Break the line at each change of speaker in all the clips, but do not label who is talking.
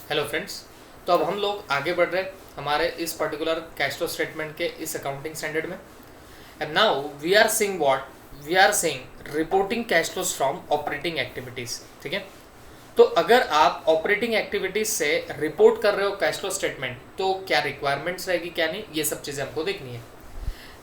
Hello friends. तो अब हम लोग आगे बढ़ रहे हैं हमारे इस पर्टिकुलर कैश फ्लो स्टेटमेंट के इस अकाउंटिंग स्टैंडर्ड में। And now we are seeing reporting cash flows from operating activities. ठीक है, तो अगर आप ऑपरेटिंग एक्टिविटीज से रिपोर्ट कर रहे हो कैश फ्लो स्टेटमेंट, तो क्या रिक्वायरमेंट्स रहेगी क्या नहीं, ये सब चीज़ें हमको देखनी है।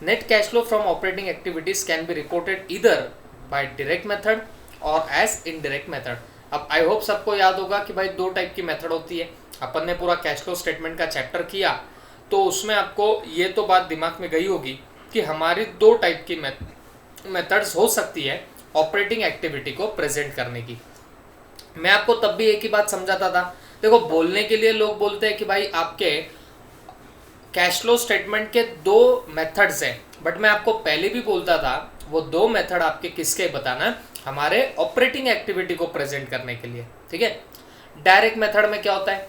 Net cash flow from operating activities can be reported इधर बाय डायरेक्ट मेथड और एज इनडायरेक्ट मेथड। अब आई होप सबको याद होगा कि भाई दो टाइप की मेथड होती है। अपन ने पूरा कैश फ्लो स्टेटमेंट का चैप्टर किया तो उसमें आपको ये तो बात दिमाग में गई होगी कि हमारी दो टाइप की मेथड्स हो सकती है ऑपरेटिंग एक्टिविटी को प्रेजेंट करने की। मैं आपको तब भी एक ही बात समझाता था, देखो बोलने के लिए लोग बोलते हैं कि भाई आपके कैश फ्लो स्टेटमेंट के दो मेथड्स हैं, बट मैं आपको पहले भी बोलता था वो दो मेथड आपके किसके बताना, हमारे ऑपरेटिंग एक्टिविटी को प्रेजेंट करने के लिए। ठीक है, डायरेक्ट मेथड में क्या होता है,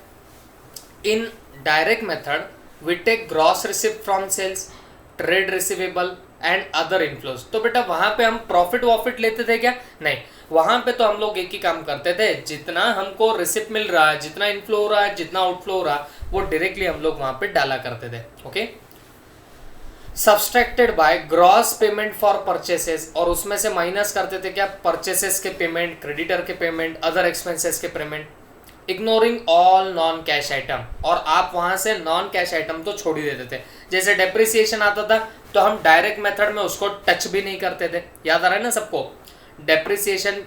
in direct method we take gross receipt from sales, trade receivable and other inflows. तो बेटा वहां पे हम प्रॉफिट वॉफिट लेते थे क्या? नहीं, वहां पे तो हम लोग एक ही काम करते थे, जितना हमको रिसिप्ट मिल रहा है, जितना इनफ्लो हो रहा है, जितना आउटफ्लो हो रहा है, वो डायरेक्टली हम लोग वहां पे डाला करते थे। Okay, subtracted by gross payment for purchases, और उसमें से माइनस करते थे क्या, परचेसेस के पेमेंट, क्रेडिटर के पेमेंट, अदर एक्सपेंसेस के payment, ignoring all non cash item. और आप वहां से नॉन कैश आइटम तो छोड़ ही देते थे। जैसे डेप्रिसिएशन आता था तो हम डायरेक्ट मेथड में उसको टच भी नहीं करते थे, याद आ रहा है ना सबको। डेप्रिसिएशन,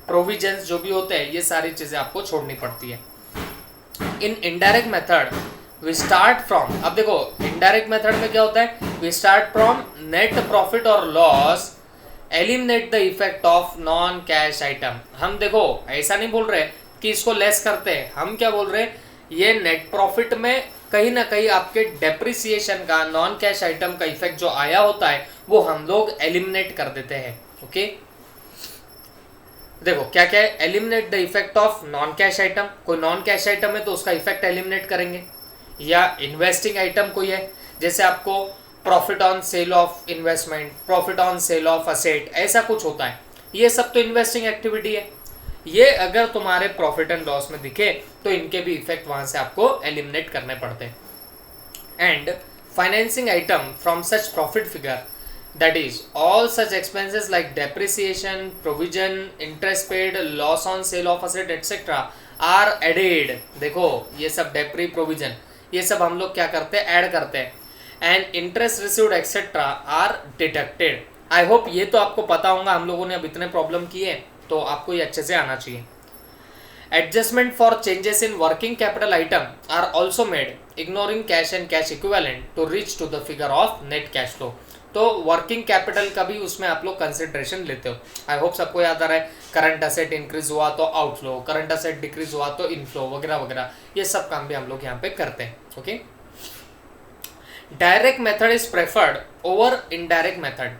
प्रोविजंस जो भी होते हैं, ये सारी चीजें आपको छोड़नी पड़ती है। In indirect method we start from, अब देखो इनडायरेक्ट मेथड में क्या होता है, we start from net profit और loss, eliminate the effect of non cash item. हम देखो ऐसा नहीं बोल रहे कि इसको लेस करते हैं, हम क्या बोल रहे हैं, ये नेट प्रॉफिट में कहीं ना कहीं आपके डेप्रिसिएशन का, नॉन कैश आइटम का इफेक्ट जो आया होता है वो हम लोग एलिमिनेट कर देते हैं। ओके, देखो क्या क्या है, eliminate the effect of non cash item, कोई नॉन कैश आइटम है तो उसका इफेक्ट एलिमिनेट करेंगे, या इन्वेस्टिंग आइटम कोई है, जैसे आपको profit on sale of investment, profit on sale of asset, ऐसा कुछ होता है, ये सब तो इन्वेस्टिंग एक्टिविटी है। ये अगर तुम्हारे प्रॉफिट एंड लॉस में दिखे तो इनके भी इफेक्ट वहां से आपको एलिमिनेट करने पड़ते हैं। And financing item from such profit figure, that is all such expenses like depreciation, provision, interest paid, loss on sale of asset etc are added। देखो ये सब डेप्री, प्रोविजन, ये सब हम लोग क्या करते हैं, ऐड करते हैं। And interest received etcetera are deducted. I hope ये तो आपको पता होगा, हम लोगों ने अब इतने प्रॉब्लम किए तो आपको ये अच्छे से आना चाहिए। Adjustment for changes in working capital item are also made, ignoring cash and cash equivalent to reach to the figure of net cash flow. तो वर्किंग कैपिटल का भी उसमें आप लोग कंसिडरेशन लेते हो। आई होप सबको याद आ रहा है, करंट असेट इंक्रीज हुआ तो आउटफ्लो, करंट असेट डिक्रीज हुआ तो इनफ्लो, वगैरह वगैरह, ये सब काम भी हम लोग यहाँ पे करते हैं। Okay, direct method is preferred over indirect method.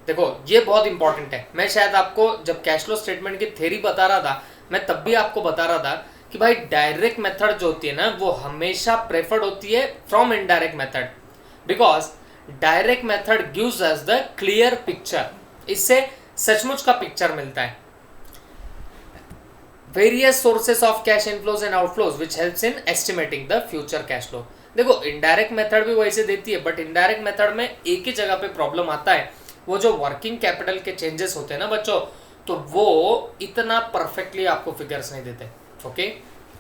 देखो ये बहुत इंपॉर्टेंट है, मैं शायद आपको जब कैश फ्लो स्टेटमेंट की थ्योरी बता रहा था, मैं तब भी आपको बता रहा था कि भाई डायरेक्ट मेथड जो होती है ना, वो हमेशा प्रेफर्ड होती है from indirect method, because direct method gives us the clear picture. इससे सचमुच का पिक्चर मिलता है। Various sources of cash inflows and outflows which helps in estimating the future cash flow. देखो इनडायरेक्ट मेथड भी वैसे देती है, बट इनडायरेक्ट मेथड में एक ही जगह पे प्रॉब्लम आता है, वो जो वर्किंग कैपिटल के चेंजेस होते हैं ना बच्चों, तो वो इतना परफेक्टली आपको फिगर्स नहीं देते। ओके,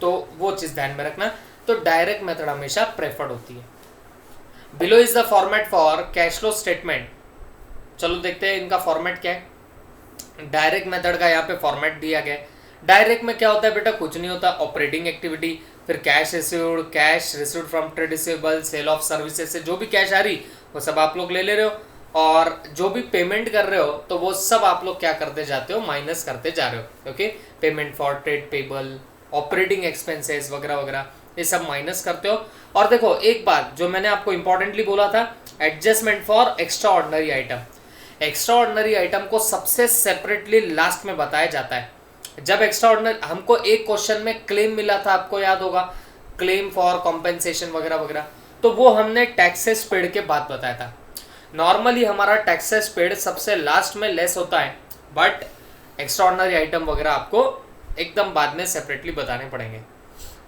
तो वो चीज ध्यान में रखना। तो डायरेक्ट मेथड हमेशा प्रेफर्ड होती है। Below is the format for cash flow statement. चलो देखते हैं इनका फॉर्मेट क्या है। डायरेक्ट मेथड का यहाँ पे फॉर्मेट दिया गया है। डायरेक्ट में क्या होता है बेटा, कुछ नहीं होता, ऑपरेटिंग एक्टिविटी, फिर cash received from trade receivable, sale of services से जो भी कैश आ रही वो सब आप लोग ले ले हो, और जो भी पेमेंट कर रहे हो तो वो सब आप लोग क्या करते जाते हो, माइनस करते जा रहे हो। Okay, payment for trade payable, operating expenses वगैरह वगैरह, ये सब माइनस करते हो। और देखो एक बात जो मैंने आपको इंपॉर्टेंटली बोला था, adjustment for extra ordinary item. Extra ordinary item को सबसे सेपरेटली लास्ट में बताया जाता है। जब एक्स्ट्रा ऑर्डिनरी, हमको एक क्वेश्चन में क्लेम मिला था, आपको याद होगा, क्लेम फॉर कॉम्पेंसेशन वगैरह वगैरह, तो वो हमने टैक्सेस पेड के बाद बताया था। नॉर्मली हमारा टैक्सेस पेड सबसे लास्ट में लेस होता है, बट एक्स्ट्रा ऑर्डिनरी आइटम वगैरह आपको एकदम बाद में सेपरेटली बताने पड़ेंगे।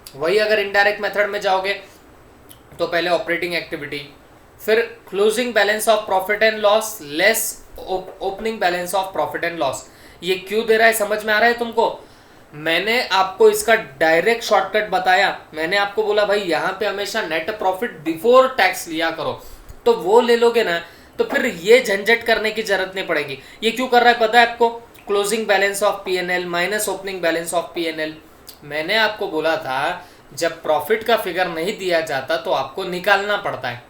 वही अगर इनडायरेक्ट मेथड में जाओगे तो पहले ऑपरेटिंग एक्टिविटी, फिर closing balance of profit and loss less opening balance of profit and loss. ये क्यों दे रहा है, समझ में आ रहा है तुमको? मैंने आपको इसका डायरेक्ट शॉर्टकट बताया। मैंने आपको बोला भाई यहाँ पे हमेशा नेट प्रॉफिट बिफोर टैक्स लिया करो, तो वो ले लोगे ना तो फिर ये झंझट करने की जरूरत नहीं पड़ेगी। ये क्यों कर रहा है पता है आपको? Closing balance of PNL minus opening balance of PNL. मैंने आपको बोला था जब प्रॉफिट का फिगर नहीं दिया जाता तो आपको निकालना पड़ता है,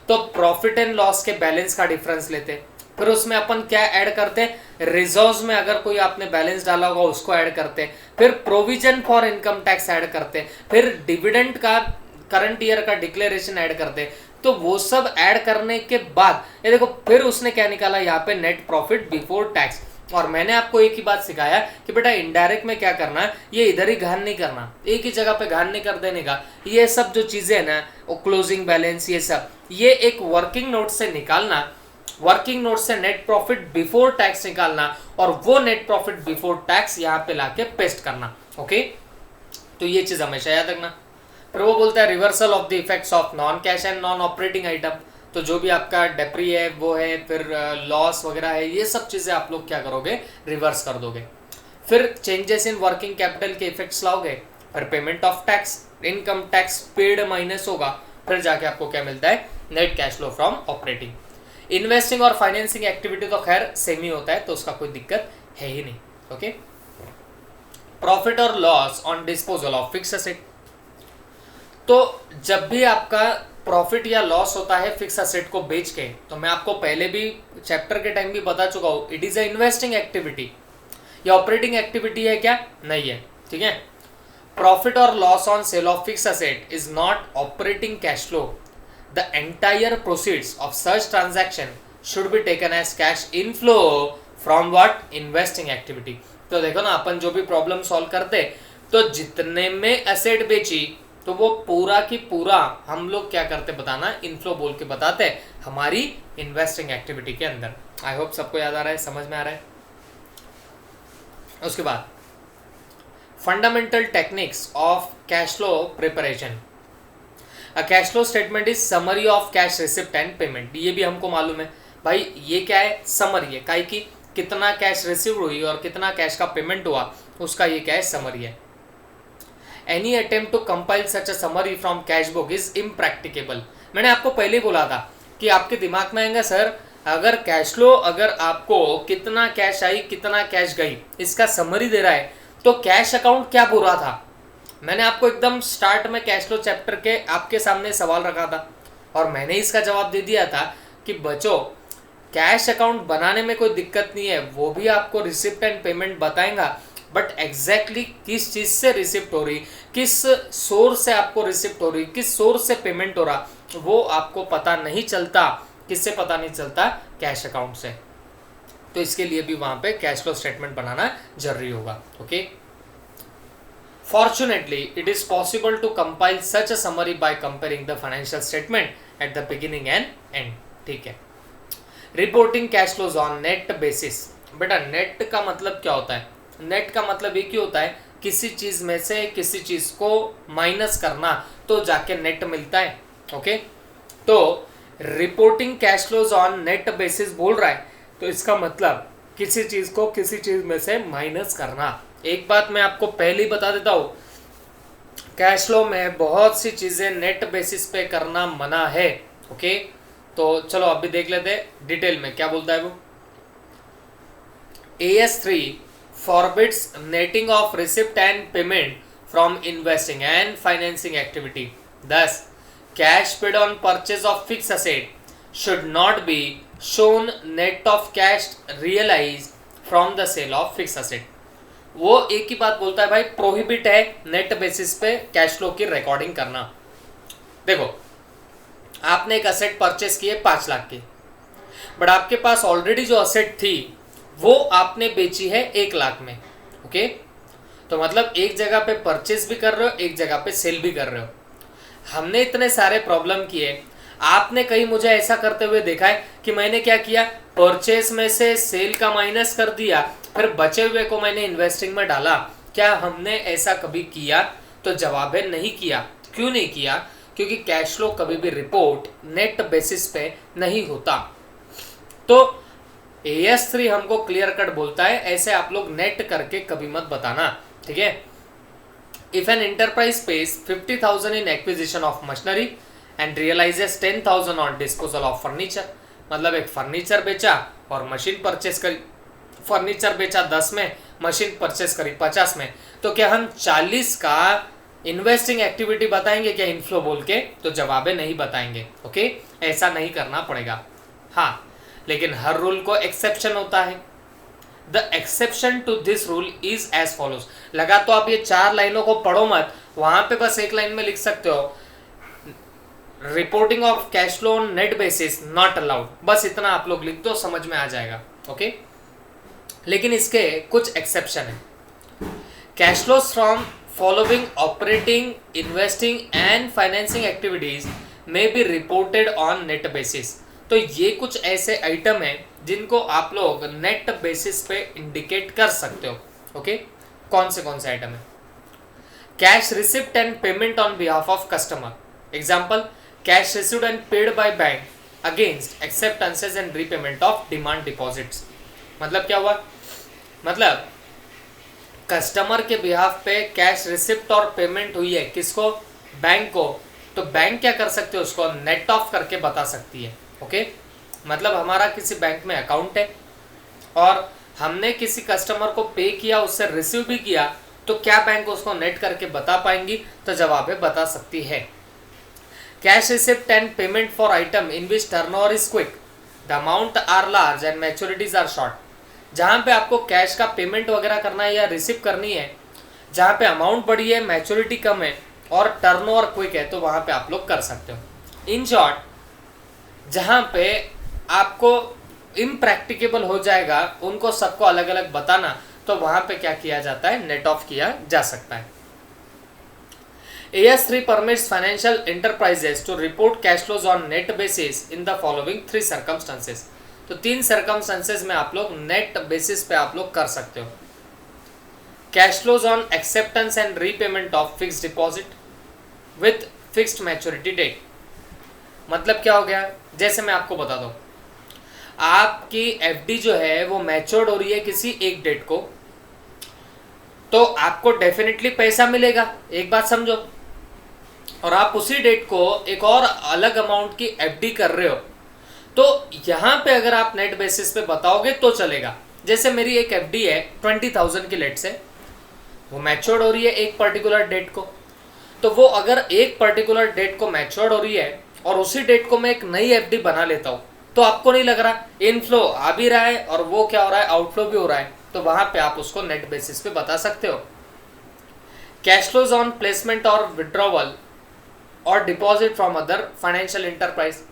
तो प्रॉफिट एंड लॉस के बैलेंस का डिफरेंस लेते, फिर उसमें अपन क्या ऐड करते, रिजर्व्स में अगर कोई आपने बैलेंस डाला होगा उसको ऐड करते, फिर provision for income tax add करते, फिर डिविडेंड का करंट ईयर का डिक्लेरेशन ऐड करते। तो वो सब ऐड करने के बाद ये देखो फिर उसने क्या निकाला यहाँ पे, नेट प्रॉफिट बिफोर टैक्स। और मैंने आपको एक ही बात सिखाया कि बेटा इनडायरेक्ट में क्या करना है, ये इधर ही घान नहीं करना, एक ही जगह पे घान नहीं कर देने का। ये सब जो चीजें है ना, क्लोजिंग बैलेंस, ये सब ये एक वर्किंग नोट से निकालना, वर्किंग नोट से नेट प्रॉफिट बिफोर टैक्स निकालना और वो नेट प्रॉफिट बिफोर टैक्स यहाँ पे लाके पेस्ट करना। ओके, तो ये चीज हमेशा याद रखना। फिर वो बोलता है reversal of the effects of non cash and non operating item. तो जो भी आपका डेप्री है वो है, फिर लॉस वगैरह है, ये सब चीजें आप लोग क्या करोगे, रिवर्स कर दोगे। फिर चेंजेस इन वर्किंग कैपिटल के इफेक्ट्स लाओगे, फिर payment of tax, income tax paid minus होगा, फिर जाके आपको क्या मिलता है, net cash flow from operating. Investing और फाइनेंसिंग एक्टिविटी तो खैर सेम ही होता है, तो उसका कोई दिक्कत है ही नहीं। ओके, प्रॉफिट और loss on disposal of fix asset. तो जब भी आपका प्रॉफिट या लॉस होता है फिक्स एसेट को बेच के, तो मैं आपको पहले भी चैप्टर के टाइम भी बता चुका हूं, it is a investing activity. या ऑपरेटिंग एक्टिविटी है क्या? नहीं है, ठीक है। प्रॉफिट और loss on sale of fix asset is not operating cash flow. The entire proceeds of such transaction should be taken as cash inflow from what, investing activity. तो देखो ना, अपन जो भी प्रॉब्लम सॉल्व करते तो जितने में एसेट बेची तो वो पूरा की पूरा हम लोग क्या करते बताना, इनफ्लो बोल के बताते हमारी इन्वेस्टिंग एक्टिविटी के अंदर। आई होप सबको याद आ रहा है, समझ में आ रहा है। उसके बाद fundamental techniques of cash flow preparation. A cash flow statement is summary of cash receipt and payment. ये भी हमको मालूम है भाई, ये क्या है, समरी है काई की, कितना कैश रिसीव हुई और कितना कैश का पेमेंट हुआ, उसका ये क्या है, समरी है। Any attempt to compile such a summary from cash book is impracticable। मैंने आपको पहले ही बोला था कि आपके दिमाग में आएगा सर, अगर कैश फ्लो, अगर आपको कितना कैश आई कितना कैश गई इसका समरी दे रहा है तो कैश अकाउंट क्या बुरा था। मैंने आपको एकदम स्टार्ट में कैश फ्लो चैप्टर के आपके सामने सवाल रखा था और मैंने इसका जवाब दे दिया था कि बच्चों कैश अकाउंट बनाने में कोई दिक्कत नहीं है, वो भी आपको रिसिप्ट एंड पेमेंट बताएगा, बट एग्जैक्टली किस चीज से रिसिप्ट हो रही, किस सोर्स से आपको रिसिप्ट हो रही, किस सोर्स से पेमेंट हो रहा, वो आपको पता नहीं चलता। किससे पता नहीं चलता? कैश अकाउंट से। तो इसके लिए भी वहां पे कैश फ्लो स्टेटमेंट बनाना जरूरी होगा। Okay, fortunately it is possible to compile such a summary by comparing the financial statement at the beginning and end. ठीक है, reporting cash flows on net basis. बेटा नेट का मतलब क्या होता है? नेट का मतलब एक ही होता है, किसी चीज में से किसी चीज को माइनस करना तो जाके नेट मिलता है। ओके, तो reporting cash flows on net basis बोल रहा है तो इसका मतलब किसी चीज को किसी चीज में से माइनस करना। एक बात मैं आपको पहले ही बता देता हूं, कैश फ्लो में बहुत सी चीजें नेट बेसिस पे करना मना है। ओके, तो चलो अभी देख लेते हैं डिटेल में क्या बोलता है वो। AS3 forbids netting of receipt and payment from investing and financing activity. Thus, cash paid on purchase of fixed asset should not be shown net of cash realized from the sale of fixed asset. वो एक ही बात बोलता है भाई, prohibit है net basis पे cash flow की recording करना। देखो, आपने एक असेट परचेस किए 5 लाख की, बट आपके पास ऑलरेडी जो असेट थी वो आपने बेची है 1 लाख में। ओके, तो मतलब एक जगह पे परचेस भी कर रहे हो, एक जगह पे सेल भी कर रहे हो। हमने इतने सारे प्रॉब्लम किए, आपने कहीं मुझे ऐसा करते हुए देखा है कि मैंने क्या किया, परचेस में से सेल का माइनस कर दिया, फिर बचे हुए को मैंने इन्वेस्टिंग में डाला? क्या हमने ऐसा कभी किया? तो जवाब है नहीं किया। क्यों नहीं किया? क्योंकि कैश फ्लो कभी भी रिपोर्ट नेट बेसिस पे नहीं होता। तो AS3 हमको क्लियर कट बोलता है ऐसे आप लोग नेट करके कभी मत बताना, ठीक है। If an enterprise pays 50,000 in acquisition of machinery and realises 10,000 on disposal of furniture, मतलब एक फर्नीचर बेचा और मशीन परचेस करी, फर्नीचर बेचा 10 में, मशीन परचेस करी 50 में, तो क्या हम 40 का इन्वेस्टिंग एक्टिविटी बताएंगे क्या इनफ्लो बोल के? तो जवाब है नहीं बताएंगे। ओके, ऐसा नहीं करना पड़ेगा। हाँ, लेकिन हर रूल को एक्सेप्शन होता है। The exception to this rule is as follows. लगा तो आप ये 4 लाइनों को पढ़ो मत, वहां पे बस एक लाइन में लिख सकते हो reporting of cash flow on net basis not allowed, बस इतना आप लोग लिख दो, समझ में आ जाएगा। ओके, लेकिन इसके कुछ एक्सेप्शन है। Cash flows from following operating, investing and financing activities may be reported on net basis. तो ये कुछ ऐसे आइटम है जिनको आप लोग नेट बेसिस पे इंडिकेट कर सकते हो। ओके, कौन से आइटम है? Cash receipt and payment on behalf of customer. Example, cash received and paid by bank against acceptances and repayment of demand deposits. मतलब क्या हुआ? मतलब कस्टमर के बिहाफ पे कैश रिसिप्ट और पेमेंट हुई है, किसको? बैंक को। तो बैंक क्या कर सकते हो? उसको नेट ऑफ करके बता सकती है। ओके, मतलब हमारा किसी बैंक में अकाउंट है और हमने किसी कस्टमर को पे किया, उससे रिसीव भी किया, तो क्या बैंक उसको नेट करके बता पाएंगी? तो जवाब है बता सकती है। Cash receipt and payment for item in which turnover is quick, the amount are large and maturities are short. जहां पे आपको कैश का पेमेंट वगैरह करना है या रिसीव करनी है, जहां पे अमाउंट बड़ी है, मैच्योरिटी कम है और टर्नओवर क्विक है, तो वहां पे आप लोग कर सकते हो। इन शॉर्ट, जहां पे आपको इम्प्रैक्टिकेबल हो जाएगा उनको सबको अलग अलग बताना, तो वहां पे क्या किया जाता है? नेट ऑफ किया जा सकता है। AS3 permits financial enterprises to report cash flows on net basis in the following 3 circumstances। तो 3 circumstances में आप लोग नेट बेसिस पे आप लोग कर सकते हो। Cash flows on acceptance and repayment of fixed deposit with fixed maturity date. मतलब क्या हो गया? जैसे मैं आपको बता दूं, आपकी FD जो है वो मैच्योर्ड हो रही है किसी एक डेट को, तो आपको डेफिनेटली पैसा मिलेगा, एक बात समझो, और आप उसी डेट को एक और अलग अमाउंट की FD कर रहे हो, तो यहां पे अगर आप नेट बेसिस पे बताओगे तो चलेगा। जैसे मेरी एक FD है 20,000 की लेट से, वो मैच्योर्ड हो रही है एक पर्टिकुलर डेट को, तो वो अगर एक पर्टिकुलर डेट को मैच्योर्ड हो रही है और उसी डेट को मैं एक नई FD बना लेता हूं, तो आपको नहीं लग रहा इनफ्लो आ भी रहा है और वो क्या हो रहा है? आउटफ्लो भी हो रहा है, तो वहां पे आप उसको नेट बेसिस पे बता सकते हो। कैश फ्लोज ऑन प्लेसमेंट और विड्रॉवल और deposit from other financial enterprise.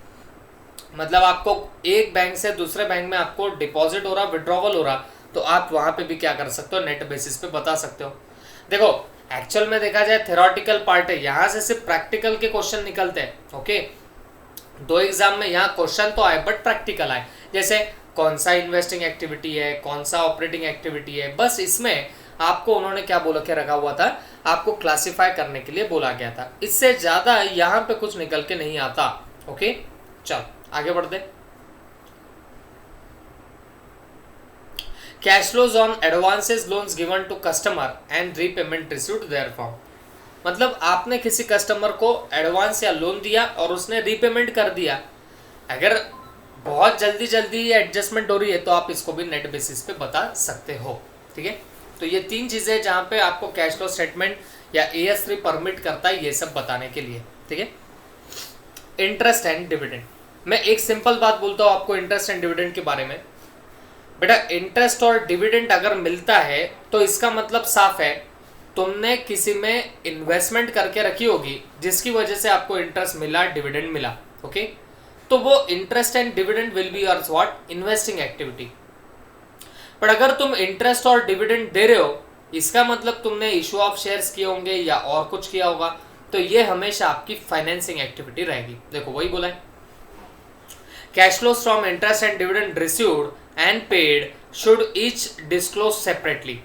मतलब आपको एक बैंक से दूसरे बैंक में आपको डिपॉजिट हो रहा, विड्रॉवल हो रहा, तो आप वहां पे भी क्या कर सकते हो? नेट बेसिस पे बता सकते हो। देखो, एक्चुअल में देखा जाए थ्योरेटिकल पार्ट है, यहाँ से सिर्फ प्रैक्टिकल के क्वेश्चन निकलते हैं। ओके, 2 एग्जाम में यहाँ क्वेश्चन तो आए बट प्रैक्टिकल आए, जैसे कौन सा इन्वेस्टिंग एक्टिविटी है, कौन सा ऑपरेटिंग एक्टिविटी है, बस इसमें आपको उन्होंने क्या बोल के रखा हुआ था? आपको क्लासिफाई करने के लिए बोला गया था। इससे ज्यादा यहाँ पे कुछ निकल के नहीं आता। ओके, चल आगे बढ़ते। Cash flows on advances loans given to customer and repayment received therefrom. मतलब आपने किसी कस्टमर को एडवांस या लोन दिया और उसने रीपेमेंट कर दिया, अगर बहुत जल्दी जल्दी एडजस्टमेंट हो रही है तो आप इसको भी नेट बेसिस पे बता सकते हो। ठीक है, तो ये 3 चीजें जहां पे आपको कैश फ्लो स्टेटमेंट या AS3 परमिट करता है ये सब बताने के लिए। ठीक है, इंटरेस्ट एंड डिविडेंड। मैं एक सिंपल बात बोलता हूँ आपको इंटरेस्ट एंड डिविडेंड के बारे में। बेटा, इंटरेस्ट और डिविडेंड अगर मिलता है तो इसका मतलब साफ है तुमने किसी में इन्वेस्टमेंट करके रखी होगी जिसकी वजह से आपको इंटरेस्ट मिला, डिविडेंड मिला। ओके, तो वो interest and dividend will be your what? Investing activity. पर अगर तुम इंटरेस्ट और डिविडेंड दे रहे हो, इसका मतलब तुमने इशू ऑफ शेयर्स किए होंगे या और कुछ किया होगा, तो ये हमेशा आपकी फाइनेंसिंग एक्टिविटी रहेगी। देखो वही बोला है, cash flows from interest and dividend received and paid should each disclose separately.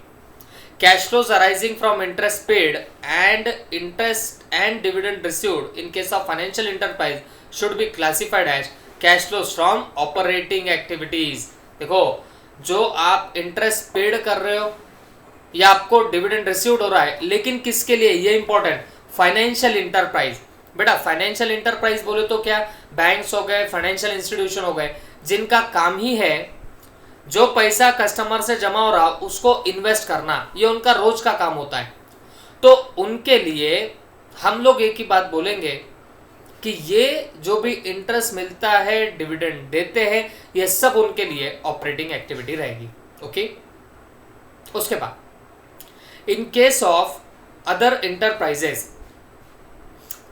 cash flows arising from interest paid and interest and dividend received in case of financial enterprise should be classified as cash flows from operating activities। देखो, जो आप interest paid कर रहे हो या आपको dividend received हो रहा है, लेकिन किसके लिए, ये इंपॉर्टेंट, फाइनेंशियल इंटरप्राइज। बेटा फाइनेंशियल इंटरप्राइज बोले तो क्या, बैंक्स हो गए, फाइनेंशियल इंस्टीट्यूशन हो गए, जिनका काम ही है जो पैसा कस्टमर से जमा हो रहा उसको इन्वेस्ट करना, ये उनका रोज का काम होता है। तो उनके लिए हम लोग एक ही बात बोलेंगे कि ये जो भी इंटरेस्ट मिलता है, डिविडेंड देते हैं, ये सब उनके लिए ऑपरेटिंग एक्टिविटी रहेगी। ओके, उसके बाद in case of other enterprises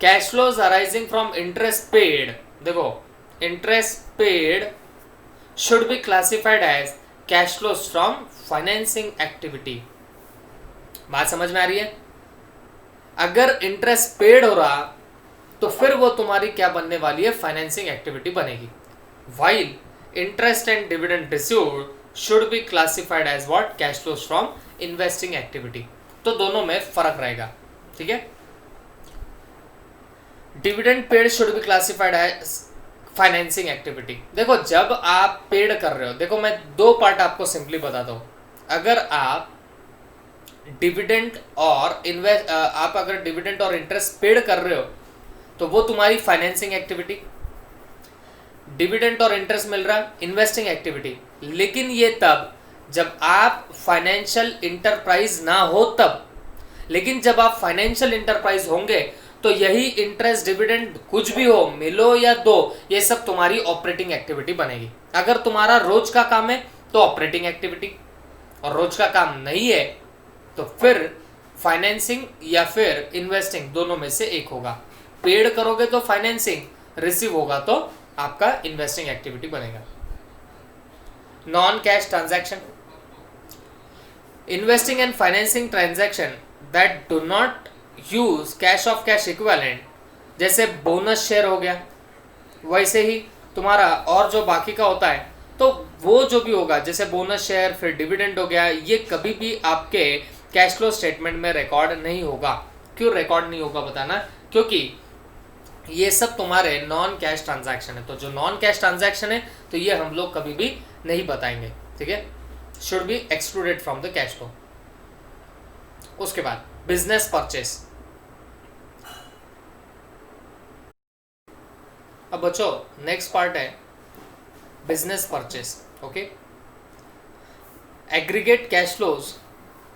cash flows arising from interest paid, देखो interest paid should be classified as cash flows from financing activity। बात समझ में आ रही है? अगर इंटरेस्ट पेड हो रहा तो फिर वो तुम्हारी क्या बनने वाली है, फाइनेंसिंग एक्टिविटी बनेगी। While interest and dividend received should be classified as what, cash flows from investing activity। तो दोनों में फर्क रहेगा, ठीक है। Dividend paid should be classified as financing activity. देखो जब आप पेड कर रहे हो, देखो मैं दो पार्ट आपको सिंपली बताता हूं। अगर आप डिविडेंड और डिविडेंड और इंटरेस्ट पेड कर रहे हो तो वो तुम्हारी फाइनेंसिंग एक्टिविटी, डिविडेंड और इंटरेस्ट मिल रहा है, इन्वेस्टिंग एक्टिविटी। लेकिन ये तब जब आप फाइनेंशियल इंटरप्राइज ना हो तब, लेकिन जब आप फाइनेंशियल इंटरप्राइज होंगे तो यही इंटरेस्ट, डिविडेंड कुछ भी हो, मिलो या दो, ये सब तुम्हारी ऑपरेटिंग एक्टिविटी बनेगी। अगर तुम्हारा रोज का काम है तो ऑपरेटिंग एक्टिविटी, और रोज का काम नहीं है तो फिर फाइनेंसिंग या फिर इन्वेस्टिंग, दोनों में से एक होगा। पेड करोगे तो फाइनेंसिंग, रिसीव होगा तो आपका इन्वेस्टिंग एक्टिविटी बनेगा। Non cash transaction, investing and financing transaction that do not use cash of cash equivalent, जैसे बोनस शेयर हो गया, वैसे ही तुम्हारा और जो बाकी का होता है, तो वो जो भी होगा जैसे बोनस शेयर, फिर डिविडेंड हो गया, ये कभी भी आपके कैश फ्लो स्टेटमेंट में रिकॉर्ड नहीं होगा। क्यों रिकॉर्ड नहीं होगा बताना, क्योंकि ये सब तुम्हारे नॉन कैश ट्रांजैक्शन है। तो जो नॉन कैश ट्रांजैक्शन है तो ये हम लोग कभी भी नहीं बताएंगे, ठीक है, should be excluded from the cash flow. उसके बाद बिजनेस परचेस। अब बच्चों नेक्स्ट पार्ट है business purchase. Okay, aggregate cash flows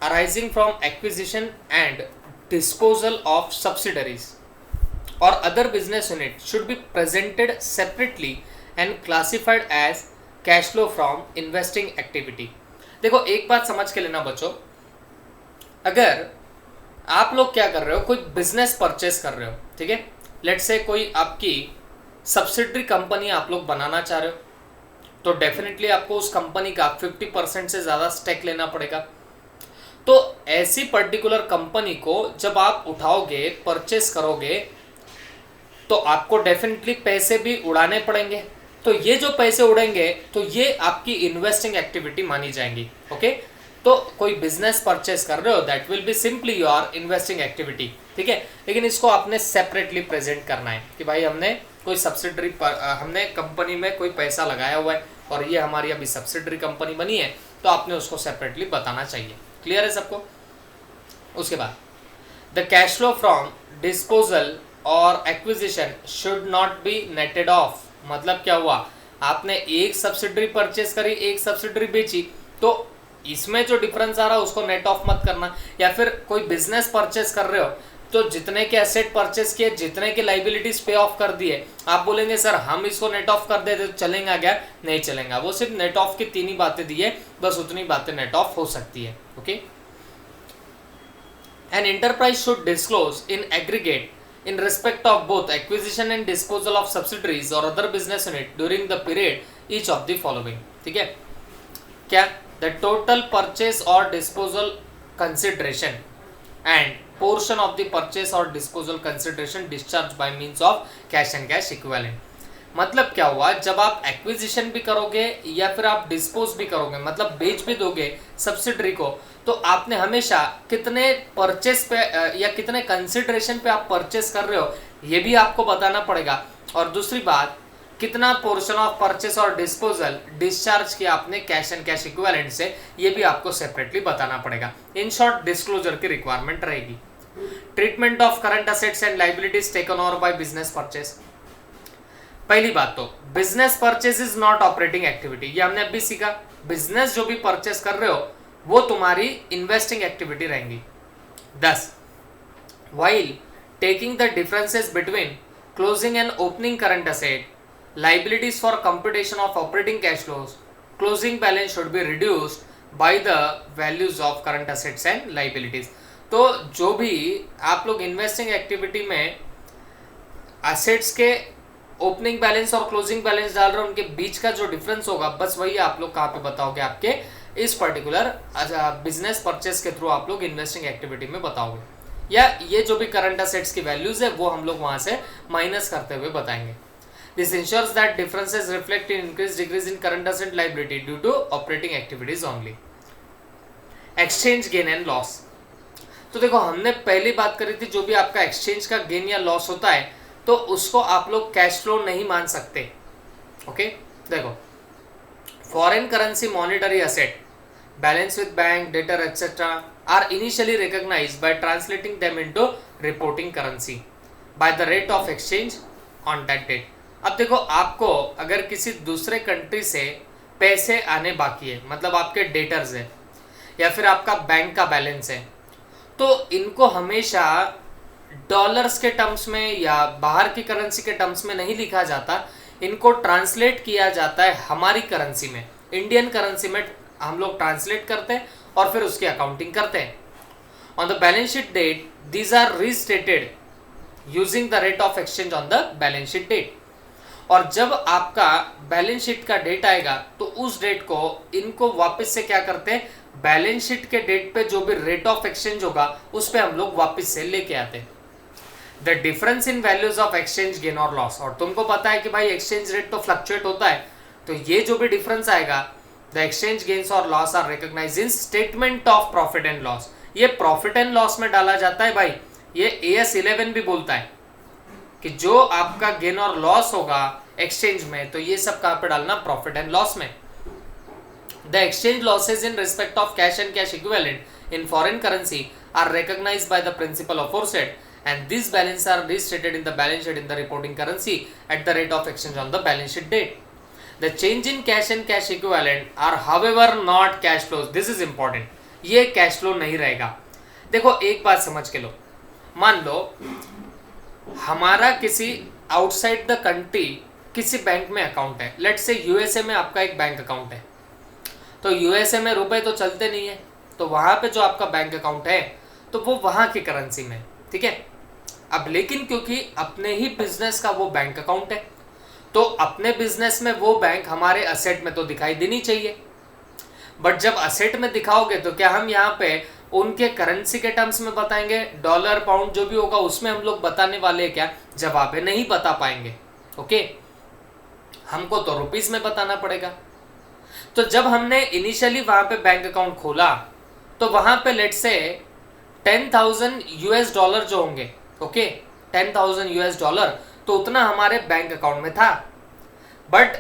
arising from acquisition and disposal of subsidiaries और other business unit should be presented separately and classified as cash flow from investing activity. देखो एक बात समझ के लेना बच्चों, अगर आप लोग क्या कर रहे हो, कोई बिजनेस परचेस कर रहे हो, ठीक है, लेट्स से कोई आपकी सब्सिडरी कंपनी आप लोग बनाना चाह रहे हो, तो डेफिनेटली आपको उस कंपनी का 50% से ज़्यादा स्टेक लेना पड़ेगा। तो ऐसी पर्टिकुलर कंपनी को जब आप उठाओगे, परचेस करोगे, तो आपको डेफिनेटली पैसे भी उड़ाने पड़ेंगे। तो ये जो पैसे उड़ेंगे तो ये आपकी इन्वेस्टिंग एक्टिविटी मानी जाएंगी। ओके, तो कोई बिजनेस परचेस कर रहे हो, that will be simply your investing activity, ठीक है। लेकिन इसको आपने सेपरेटली प्रेजेंट करना है कि भाई हमने कोई सब्सिडरी पर, हमने कंपनी में कोई पैसा लगाया हुआ है और ये हमारी अभी सब्सिडरी कंपनी बनी है, तो आपने उसको सेपरेटली बताना चाहिए। क्लियर है सबको? उसके बाद the cash flow from disposal और acquisition should not be netted off. मतलब क्या हुआ, आपने एक सब्सिडरी परचेस करी, एक सब्सिडरी बेची, तो इसमें जो डिफरेंस आ रहा है उसको नेट ऑफ मत करना। या फिर कोई बिजनेस परचेस कर रहे हो तो जितने के एसेट परचेस किए, जितने के लाइबिलिटीज पे ऑफ कर दिए, आप बोलेंगे सर हम इसको नेट ऑफ कर देते तो चलेगा क्या? नहीं चलेगा। वो सिर्फ नेट ऑफ की 3 ही बातें दी है, बस उतनी बातें नेट ऑफ हो सकती है। Okay, an enterprise should disclose in aggregate in respect of both acquisition and disposal of subsidiaries or other business unit during the period each of the following। ठीक है, क्या? The total purchase or disposal consideration and portion of the purchase or disposal consideration discharged by means of cash and cash equivalent। मतलब क्या हुआ, जब आप acquisition भी करोगे या फिर आप डिस्पोज भी करोगे, मतलब बेच भी दोगे सब्सिडरी को, तो आपने हमेशा कितने परचेस पे या कितने कंसिडरेशन पे आप परचेस कर रहे हो ये भी आपको बताना पड़ेगा। और दूसरी बात, कितना पोर्शन ऑफ परचेस और डिस्पोजल डिस्चार्ज किया आपने कैश एंड कैश इक्विवेलेंट से, ये भी आपको सेपरेटली बताना पड़ेगा। इन शॉर्ट डिस्क्लोजर की रिक्वायरमेंट रहेगी। Treatment of current assets and liabilities taken over by business purchase. पहली बात तो business purchase is not operating activity, ये हमने अभी सीखा। बिजनेस जो भी परचेस कर रहे हो वो तुम्हारी इन्वेस्टिंग एक्टिविटी रहेंगी। 10 while taking the differences between closing and opening current asset liabilities for computation of operating cash flows, closing balance should be reduced by the values of current assets and liabilities। तो जो भी आप लोग investing activity में assets के opening balance और closing balance डाल रहे हो, उनके बीच का जो डिफरेंस होगा बस वही आप लोग कहाँ पे बताओगे, आपके इस पर्टिकुलर बिजनेस परचेस के थ्रू आप लोग इन्वेस्टिंग एक्टिविटी में बताओगे, या ये जो भी करंट असेट्स की वैल्यूज है वो हम लोग वहां से माइनस करते हुए बताएंगे। This ensures that differences reflect in increased decrease in current asset liability due to operating activities only। Exchange gain and loss। तो देखो हमने पहली बात करी थी, जो भी आपका एक्सचेंज का गेन या लॉस होता है तो उसको आप लोग कैश फ्लो नहीं मान सकते। ओके देखो, foreign currency monetary asset balance with bank debtor etcetera are initially recognised by translating them into reporting currency by the rate of exchange on that date. अब देखो, आपको अगर किसी दूसरे कंट्री से पैसे आने बाकी है, मतलब आपके डेटर्स है या फिर आपका बैंक का बैलेंस है, तो इनको हमेशा डॉलर्स के टर्म्स में या बाहर की करेंसी के टर्म्स में नहीं लिखा जाता, इनको ट्रांसलेट किया जाता है हमारी करेंसी में, इंडियन करेंसी में हम लोग ट्रांसलेट करते हैं और फिर उसकी अकाउंटिंग करते हैं। On the balance sheet date these are restated using the rate of exchange on the balance sheet date. और जब आपका बैलेंस शीट का डेट आएगा तो उस डेट को इनको वापस से क्या करते हैं, बैलेंस शीट के डेट पे जो भी रेट ऑफ एक्सचेंज होगा उस पे हम लोग वापस से लेके आते हैं। The difference in values of exchange gain और लॉस, और तुमको पता है कि भाई एक्सचेंज रेट तो फ्लक्चुएट होता है, तो ये जो भी डिफरेंस आएगा द एक्सचेंज गेन्स और loss are recognised in statement of profit and loss. ये प्रॉफिट एंड लॉस में डाला जाता है भाई। ये AS 11 भी बोलता है कि जो आपका गेन और लॉस होगा एक्सचेंज में, तो ये सब कहां पे डालना, प्रॉफिट एंड लॉस में। The exchange losses in respect of cash and cash equivalent in foreign currency are recognised by the principle aforesaid and these balances are restated in the balance sheet in the reporting currency at the rate of exchange on the balance sheet date. The change in cash and cash equivalent are however not cash flows. This is important. ये cash flow नहीं रहेगा। देखो एक बात समझ के लो, मान लो हमारा किसी आउटसाइड द कंट्री किसी बैंक में अकाउंट है, लेट्स से USA में आपका एक बैंक अकाउंट है, तो USA में रुपए तो चलते नहीं है, तो वहां पे जो आपका बैंक अकाउंट है तो वो वहां की करेंसी में, ठीक है। अब लेकिन क्योंकि अपने ही बिजनेस का वो बैंक अकाउंट है, तो अपने बिजनेस में वो बैंक हमारे असेट में तो दिखाई देनी चाहिए, बट जब असेट में दिखाओगे तो क्या हम यहाँ पे उनके करेंसी के टर्म्स में बताएंगे, डॉलर पाउंड जो भी होगा उसमें हम लोग बताने वाले हैं क्या? जवाब है नहीं बता पाएंगे। ओके, हमको तो रुपीस में बताना पड़ेगा। तो जब हमने इनिशियली वहां पे बैंक अकाउंट खोला तो वहां पे लेट से 10,000 US डॉलर जो होंगे, ओके 10,000 US डॉलर, तो उतना हमारे बैंक अकाउंट में था। बट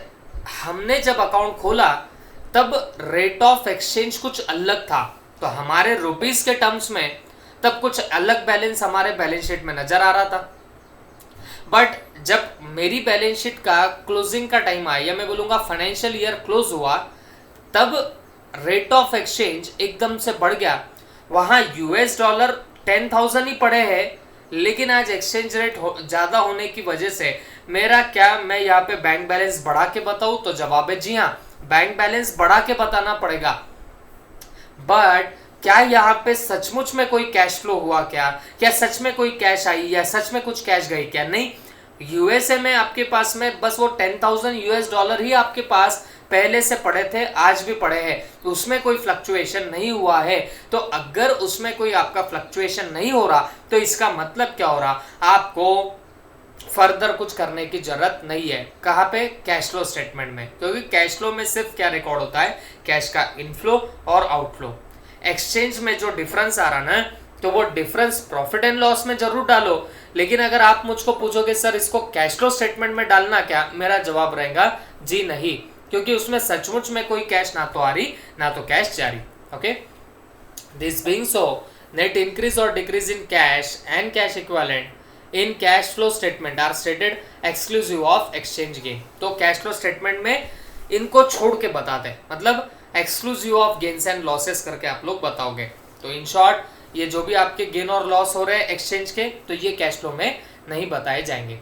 हमने जब अकाउंट खोला तब रेट ऑफ एक्सचेंज कुछ अलग था, तो हमारे रुपीस के टर्म्स में तब कुछ अलग बैलेंस हमारे बैलेंस शीट में नजर आ रहा था। बट जब मेरी बैलेंस शीट का क्लोजिंग का टाइम आया, या मैं बोलूंगा फाइनेंशियल ईयर क्लोज हुआ, तब रेट ऑफ एक्सचेंज एकदम से बढ़ गया। वहां US डॉलर 10,000 ही पड़े हैं, लेकिन आज एक्सचेंज रेट ज्यादा होने की वजह से मेरा क्या, मैं यहाँ पे बैंक बैलेंस बढ़ा के बताऊं? तो जवाब है जी हाँ, बैंक बैलेंस बढ़ा के बताना पड़ेगा। बट क्या यहाँ पे सचमुच में कोई कैश फ्लो हुआ क्या सच में कोई कैश आई या सच में कुछ कैश गई क्या? नहीं, USA में आपके पास में बस वो 10,000 US डॉलर ही आपके पास पहले से पड़े थे, आज भी पड़े हैं, तो उसमें कोई फ्लक्चुएशन नहीं हुआ है। तो अगर उसमें कोई आपका फ्लक्चुएशन नहीं हो रहा तो इसका मतलब क्या हो रहा, आपको फर्दर कुछ करने की जरूरत नहीं है। कहाँ पे? कैश फ्लो स्टेटमेंट में, क्योंकि कैश फ्लो में सिर्फ क्या रिकॉर्ड होता है? कैश का इनफ्लो और आउटफ्लो। एक्सचेंज में जो डिफरेंस आ रहा ना, तो वो डिफरेंस प्रॉफिट एंड लॉस में जरूर डालो, लेकिन अगर आप मुझको पूछोगे सर इसको कैश फ्लो स्टेटमेंट में डालना क्या, मेरा जवाब रहेगा जी नहीं, क्योंकि उसमें सचमुच में कोई कैश ना तो आ रही ना तो कैश जा रही। Okay, this being so, net increase और decrease in cash and cash equivalent in cash flow statement are stated exclusive of exchange gain. तो कैश फ्लो स्टेटमेंट में इनको छोड़ के बताते हैं, मतलब exclusive of gains and losses करके आप लोग बताओगे। तो इन शॉर्ट, ये जो भी आपके गेन और लॉस हो रहे हैं एक्सचेंज के, तो ये कैश फ्लो में नहीं बताए जाएंगे।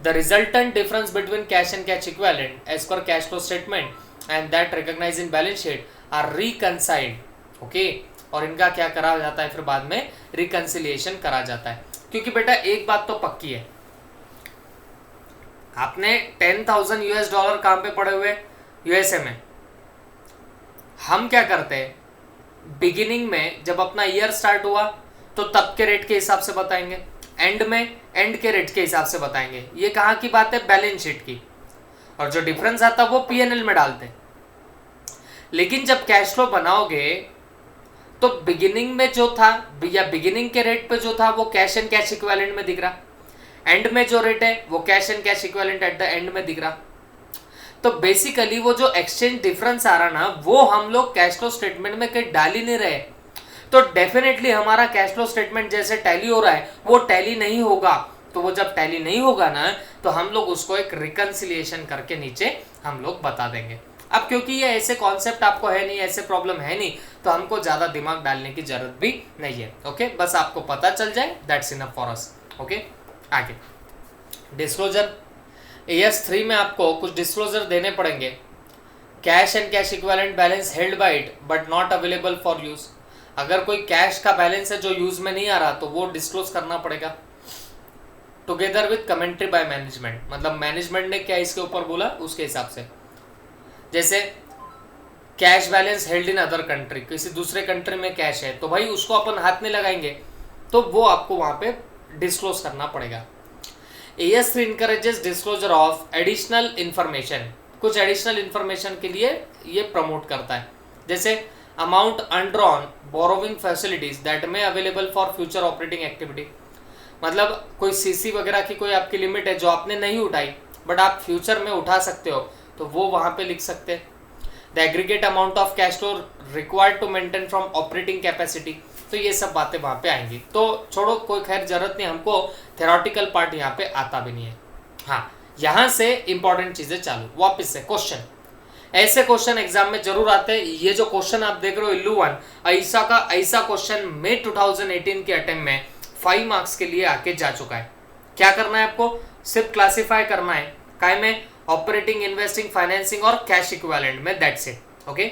The resultant difference between cash and cash equivalent as per cash flow statement and that recognise in balance sheet are reconciled. Okay, और इनका क्या करा जाता है? फिर बाद में रिकंसिलिएशन करा जाता है। क्योंकि बेटा एक बात तो पक्की है, आपने 10,000 यूएस डॉलर कहां पे पड़े हुए? यूएसए में। हम क्या करते हैं, बिगिनिंग में जब अपना ईयर स्टार्ट हुआ तो तब के रेट के हिसाब से बताएंगे, एंड में एंड के रेट के हिसाब से बताएंगे। ये कहाँ की बात है? बैलेंस शीट की। और जो डिफरेंस आता है वो पीएनएल में डालते। लेकिन जब कैश फ्लो बनाओगे तो बिगिनिंग में जो था या बिगिनिंग के रेट पे जो था वो कैश एंड कैश इक्विवेलेंट में दिख रहा, एंड में जो रेट है वो cash and cash equivalent at the end में दिख रहा। तो बेसिकली वो जो एक्सचेंज डिफरेंस आ रहा ना, वो हम लोग कैश फ्लो स्टेटमेंट में कहीं डाल ही नहीं रहे। तो डेफिनेटली हमारा कैश फ्लो स्टेटमेंट जैसे टैली हो रहा है वो टैली नहीं होगा। तो वो जब टैली नहीं होगा ना, तो हम लोग उसको एक रिकंसिलिएशन करके नीचे हम लोग बता देंगे। अब क्योंकि ये ऐसे कॉन्सेप्ट आपको है नहीं, ऐसे प्रॉब्लम है नहीं, तो हमको ज्यादा दिमाग डालने की जरूरत भी नहीं है। ओके, बस आपको पता चल जाए, that's enough for us. Okay, आगे डिस्क्लोजर। एएस 3 में आपको कुछ डिस्क्लोजर देने पड़ेंगे। Cash and cash equivalent balance held by it but not available for use. अगर कोई कैश का बैलेंस है जो यूज में नहीं आ रहा, तो वो डिस्क्लोज करना पड़ेगा together with commentary by management. मतलब मैनेजमेंट ने क्या इसके ऊपर बोला उसके हिसाब से। जैसे cash balance held in other country, किसी दूसरे कंट्री में कैश है तो भाई उसको अपन हाथ में लगाएंगे, तो वो आपको वहां पे डिस्क्लोज करना पड़ेगा। AS3 encourages disclosure of additional information। कुछ एडिशनल इंफॉर्मेशन के लिए ये प्रमोट करता है, जैसे अमाउंट अनड्रॉन बोरोविंग फैसिलिटीज दैट में available for future operating activity. मतलब कोई सीसी वगैरह की कोई आपकी लिमिट है जो आपने नहीं उठाई बट आप फ्यूचर में उठा सकते हो, तो वो वहां पे लिख सकते हैं। The aggregate amount of cash flow required to maintain from operating capacity, तो ये सब बातें वहां पे आएंगी। तो छोड़ो, कोई खैर जरूरत नहीं, हमको थेरोटिकल पार्ट यहाँ पे आता भी नहीं है। हाँ, यहाँ से इंपॉर्टेंट चीजें चालू। वापस से क्वेश्चन, ऐसे क्वेश्चन एग्जाम में जरूर आते हैं। ये जो क्वेश्चन आप देख रहे हो इल्लू 1, ऐसा का ऐसा क्वेश्चन मई 2018 के अटेम्प्ट में 5 मार्क्स के लिए आके जा चुका है। क्या करना है आपको? सिर्फ क्लासीफाई करना है, काय में? ऑपरेटिंग, इन्वेस्टिंग, फाइनेंसिंग और कैश इक्विवेलेंट में, that's it. Okay,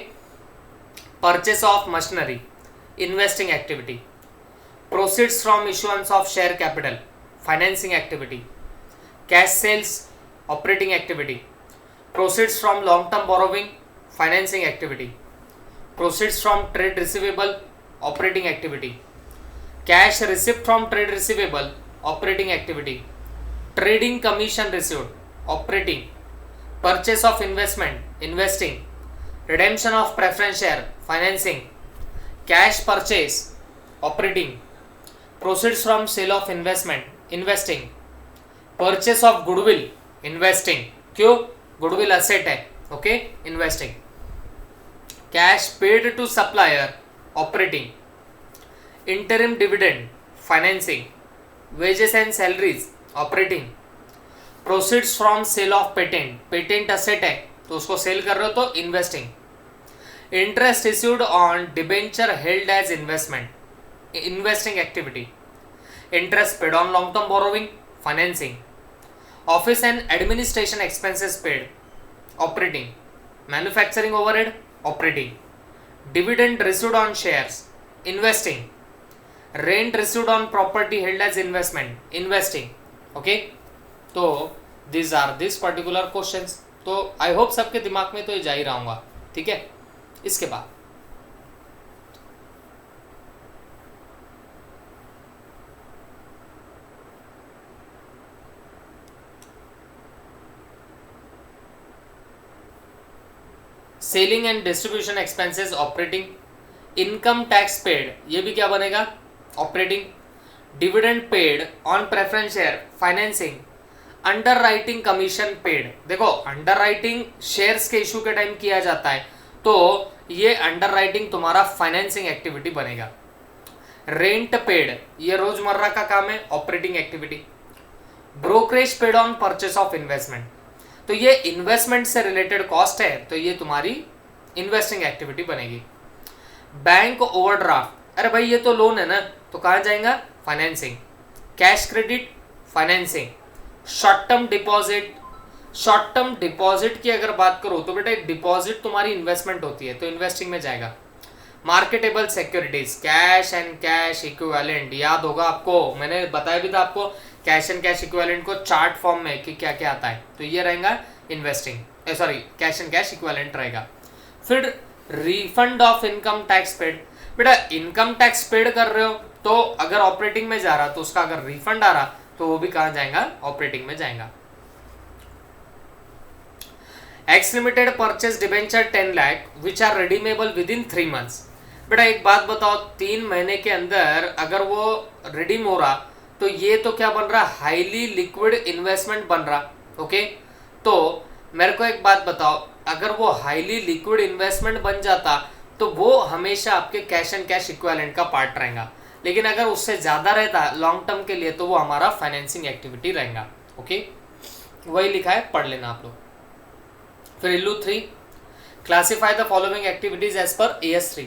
purchase of machinery, investing activity, proceeds from issuance of share capital, financing activity, cash sales, operating activity, proceeds from long term borrowing, financing activity, proceeds from trade receivable, operating activity, cash received from trade receivable, operating activity, trading commission received, operating, purchase of investment, investing, redemption of preference share, financing, cash purchase, operating, proceeds from sale of investment, investing, purchase of goodwill, investing, क्यों? goodwill asset है, okay, investing, cash paid to supplier, operating, interim dividend, financing, wages and salaries, operating, proceeds from sale of patent, patent asset है तो उसको cell कर रहे हो तो investing, interest issued on debenture held as investment, investing activity, interest paid on long term borrowing, financing, office and administration expenses paid, operating, manufacturing overhead, operating, dividend received on shares, investing, rent received on property held as investment, investing। okay, तो these are this particular questions। तो I hope सबके दिमाग में तो ये जा ही रहा हूँगा, ठीक है। इसके बाद selling and distribution expenses operating, income tax paid ये भी क्या बनेगा operating, dividend paid on preference share financing, under writing commission paid. देखो अंडर राइटिंग शेयर्स के इशू के टाइम किया जाता है तो ये अंडर राइटिंग तुम्हारा फाइनेंसिंग एक्टिविटी बनेगा। रेंट पेड ये रोजमर्रा का काम है operating activity. Brokerage paid on purchase of investment, तो ये इन्वेस्टमेंट से रिलेटेड कॉस्ट है तो ये तुम्हारी इन्वेस्टिंग एक्टिविटी बनेगी। बैंक ओवरड्राफ्ट, अरे भाई ये तो लोन है ना तो कहाँ जाएगा financing. Cash credit financing. Short term deposit, short term deposit की अगर बात करो तो बेटा डिपॉजिट तुम्हारी इन्वेस्टमेंट होती है तो इन्वेस्टिंग में जाएगा। Marketable securities, cash and cash equivalent, याद होगा आपको मैंने बताया भी था आपको कैश एंड कैश इक्विवेलेंट को चार्ट फॉर्म में कि क्या क्या आता है तो ये रहेगा investing, sorry cash and cash equivalent रहेगा। फिर refund of income tax paid, बेटा इनकम टैक्स पेड कर रहे हो तो अगर ऑपरेटिंग में जा रहा तो उसका अगर रिफंड आ रहा तो वो भी कहां जाएगा ऑपरेटिंग में जाएगा। X limited purchase debenture 10 lakh which are redeemable within 3 months. बेटा एक बात बताओ 3 महीने के अंदर अगर वो रिडीम हो रहा तो ये तो क्या बन रहा हाईली लिक्विड इन्वेस्टमेंट बन रहा। ओके तो मेरे को एक बात बताओ अगर वो हाईली लिक्विड इन्वेस्टमेंट बन जाता तो वो हमेशा आपके कैश एंड कैश इक्विवेलेंट का पार्ट रहेगा, लेकिन अगर उससे ज्यादा रहता लॉन्ग टर्म के लिए तो वो हमारा फाइनेंसिंग एक्टिविटी रहेगा। ओके वही लिखा है पढ़ लेना आप लोग। फिर illu 3, classify the following activities as per AS3।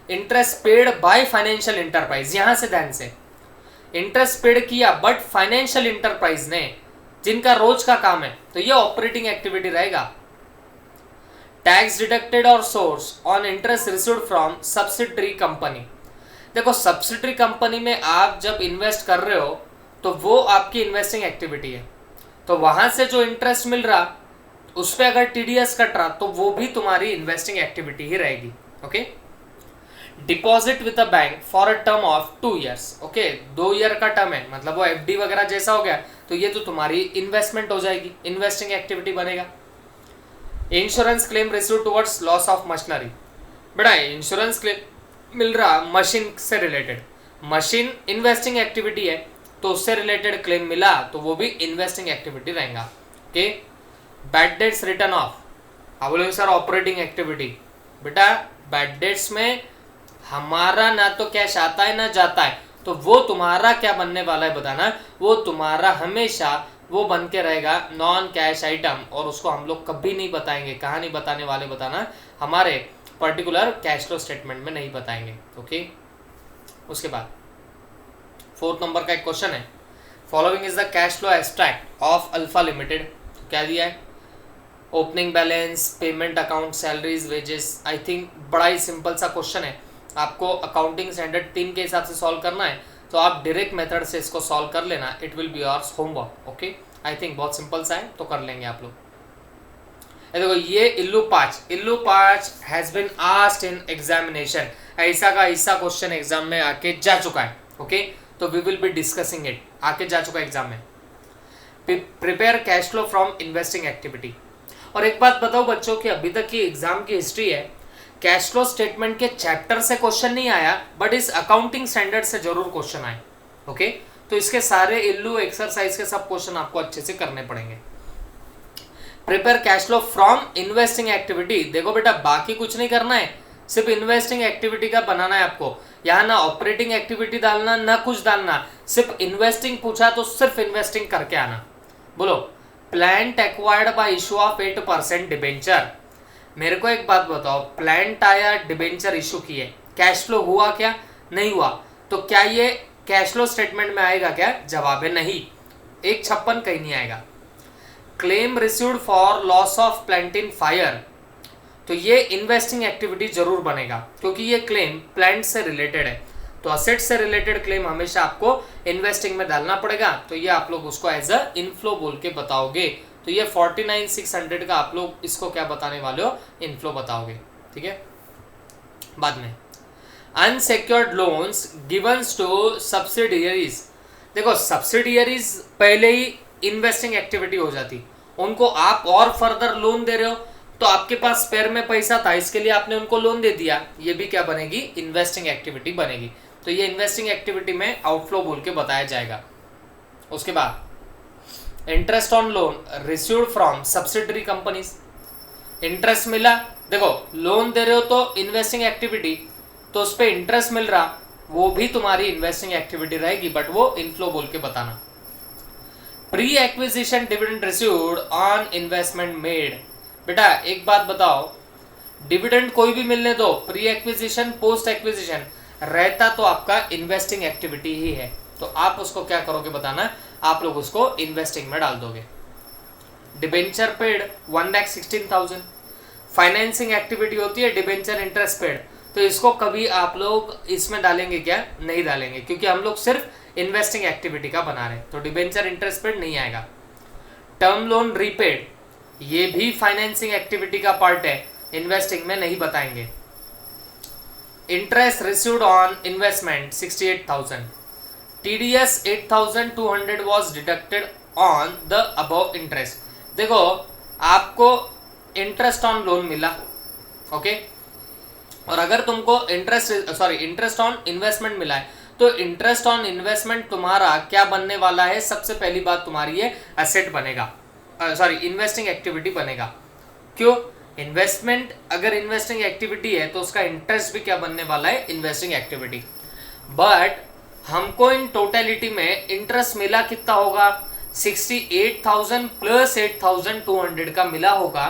Interest paid by financial enterprise, यहां से ध्यान से इंटरेस्ट पेड किया बट फाइनेंशियल इंटरप्राइज ने जिनका रोज का काम है तो ये ऑपरेटिंग एक्टिविटी रहेगा। टैक्स डिडक्टेड और source on interest received from subsidiary company, देखो सब्सिडरी कंपनी में आप जब इन्वेस्ट कर रहे हो तो वो आपकी इन्वेस्टिंग एक्टिविटी है तो वहां से जो इंटरेस्ट मिल रहा उस पर अगर TDS कट रहा तो वो भी तुम्हारी इन्वेस्टिंग एक्टिविटी ही रहेगी। Okay deposit with a bank for a term of 2 years, okay 2 year का टर्म है मतलब वो FD वगैरह जैसा हो गया तो ये तो तुम्हारी इन्वेस्टमेंट हो जाएगी, इन्वेस्टिंग एक्टिविटी बनेगा। Insurance claim receive towards loss of machinery, बेटा इंश्योरेंस क्लेम मिल रहा मशीन से रिलेटेड, मशीन इन्वेस्टिंग एक्टिविटी है तो उससे रिलेटेड क्लेम मिला तो वो भी इन्वेस्टिंग एक्टिविटी रहेगा। Okay bad debts return of, आप बोलोगे सर ऑपरेटिंग एक्टिविटी, बेटा बैड डेट्स में हमारा ना तो कैश आता है ना जाता है तो वो तुम्हारा क्या बनने वाला है बताना, वो तुम्हारा हमेशा वो बन के रहेगा नॉन कैश आइटम और उसको हम लोग कभी नहीं बताएंगे, कहाँ नहीं बताने वाले बताना, हमारे पर्टिकुलर कैश फ्लो स्टेटमेंट में नहीं बताएंगे। ओके उसके बाद 4th नंबर का एक क्वेश्चन है, following is the cash flow abstract of alpha limited, क्या दिया है opening balance, payment account, salaries, wages. I think बड़ा ही सिंपल सा क्वेश्चन है, आपको अकाउंटिंग स्टैंडर्ड 3 के हिसाब से सॉल्व करना है तो आप डायरेक्ट मेथड से इसको सॉल्व कर लेना, it will be yours homework. Okay I think बहुत सिंपल सा है तो कर लेंगे आप लोग। देखो ये illu 5 has been asked in examination, ऐसा का ऐसा क्वेश्चन एग्जाम में आके जा चुका है। ओके तो we will be discussing it, आके जा चुका है एग्जाम में। Prepare cash flow from investing activity, और एक बात बताओ बच्चों की अभी तक की एग्जाम की हिस्ट्री है कैश फ्लो स्टेटमेंट के चैप्टर से क्वेश्चन नहीं आया बट इस अकाउंटिंग स्टैंडर्ड से जरूर क्वेश्चन आए। ओके तो इसके सारे इल्लू एक्सरसाइज के सब क्वेश्चन आपको अच्छे से करने पड़ेंगे। Prepare cash flow from investing activity, देखो बेटा बाकी कुछ नहीं करना है, सिर्फ इन्वेस्टिंग एक्टिविटी का बनाना है आपको, यहाँ ना ऑपरेटिंग एक्टिविटी डालना ना कुछ डालना, सिर्फ इन्वेस्टिंग पूछा तो सिर्फ इन्वेस्टिंग करके आना। बोलो plant acquired by issue of 8% debenture, मेरे को एक बात बताओ प्लांट आया डिबेंचर इशू किए, कैश फ्लो हुआ क्या नहीं हुआ, तो क्या ये कैश फ्लो स्टेटमेंट में आएगा क्या, जवाब है नहीं, 156 कहीं नहीं आएगा। Claim received for loss of plant in fire, तो ये इन्वेस्टिंग एक्टिविटी जरूर बनेगा क्योंकि ये क्लेम प्लांट से रिलेटेड है तो असेट से रिलेटेड क्लेम हमेशा आपको इन्वेस्टिंग में डालना पड़ेगा तो ये आप लोग उसको एज अ इनफ्लो बोल के बताओगे, तो ये 49,600 का आप लोग इसको क्या बताने वाले हो, इनफ्लो बताओगे। ठीक है बाद में अनसेक्योर्ड लोन्स गिवन्स टू सब्सिडियरीज, देखो सब्सिडियरीज पहले ही इन्वेस्टिंग एक्टिविटी हो जाती, उनको आप और फर्दर लोन दे रहे हो तो आपके पास स्पेयर में पैसा था, इसके लिए आपने उनको लोन दे दिया, ये भी क्या बनेगी, इन्वेस्टिंग एक्टिविटी बनेगी। तो ये इन्वेस्टिंग एक्टिविटी में आउटफ्लो बोल के बताया जाएगा। उसके बाद interest on loan received from subsidiary companies, interest मिला, देखो लोन दे रहे हो तो इन्वेस्टिंग एक्टिविटी, तो उस पर इंटरेस्ट मिल रहा, वो भी तुम्हारी इन्वेस्टिंग एक्टिविटी रहेगी, बट वो इनफ्लो बोल के बताना। Pre acquisition dividend received on investment made, बेटा एक बात बताओ, डिविडेंड कोई भी मिलने दो, प्री एक्विजिशन पोस्ट एक्विजिशन रहता तो आपका इन्वेस्टिंग एक्टिविटी ही है, तो आप उसको क्या करोगे बताना, आप लोग उसको इन्वेस्टिंग में डाल दोगे। डिबेंचर पेड 1,16,000, फाइनेंसिंग एक्टिविटी होती है डिबेंचर इंटरेस्ट पेड, तो इसको कभी आप लोग इसमें डालेंगे क्या, नहीं डालेंगे, क्योंकि हम लोग सिर्फ इन्वेस्टिंग एक्टिविटी का बना रहे हैं, तो डिबेंचर इंटरेस्ट पेड नहीं आएगा। टर्म लोन रीपेड, ये भी फाइनेंसिंग एक्टिविटी का पार्ट है, इन्वेस्टिंग में नहीं बताएंगे। Interest received on investment 68,000, TDS 8,200 was deducted on the above interest. देखो आपको इंटरेस्ट ऑन लोन मिला, ओके, और अगर तुमको इंटरेस्ट ऑन इन्वेस्टमेंट मिला है, तो इंटरेस्ट ऑन इन्वेस्टमेंट तुम्हारा क्या बनने वाला है, सबसे पहली बात तुम्हारी ये एसेट बनेगा, इन्वेस्टिंग एक्टिविटी बनेगा। क्यों, इन्वेस्टमेंट अगर इन्वेस्टिंग एक्टिविटी है तो उसका इंटरेस्ट भी क्या बनने वाला है, इन्वेस्टिंग एक्टिविटी। बट हमको इन टोटलिटी में इंटरेस्ट मिला कितना होगा, 68,000 प्लस 8,200 का मिला होगा,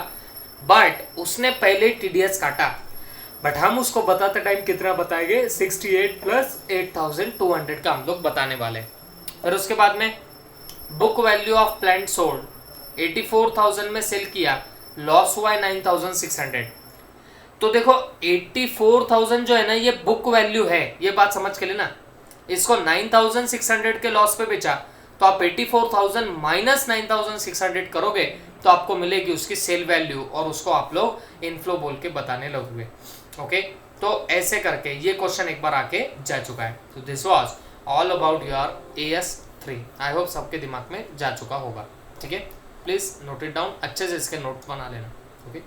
बट उसने पहले टीडीएस काटा, बट हम उसको बताते टाइम कितना बताएंगे, 68 प्लस 8,200 का हम लोग बताने वाले। फिर उसके बाद में book value of plant sold 84,000 में सेल किया, लॉस हुआ है 9,600। तो देखो 84,000 जो है ना, ये बुक वैल्यू है, ये बात समझ के लेना। इसको 9,600 के लॉस पे बेचा, तो आप 84,000 माइनस 9,600 करोगे तो आपको मिलेगी उसकी सेल वैल्यू, और उसको आप लोग इनफ्लो बोल के बताने लगोगे। ओके, तो ऐसे करके ये क्वेश्चन एक बार आके जा चुका है। तो this was all about your AS3। I hope सबके दिमाग में जा चुका होगा। ठीक है, प्लीज नोट इट डाउन, अच्छे से इसके नोट्स बना लेना। ओके।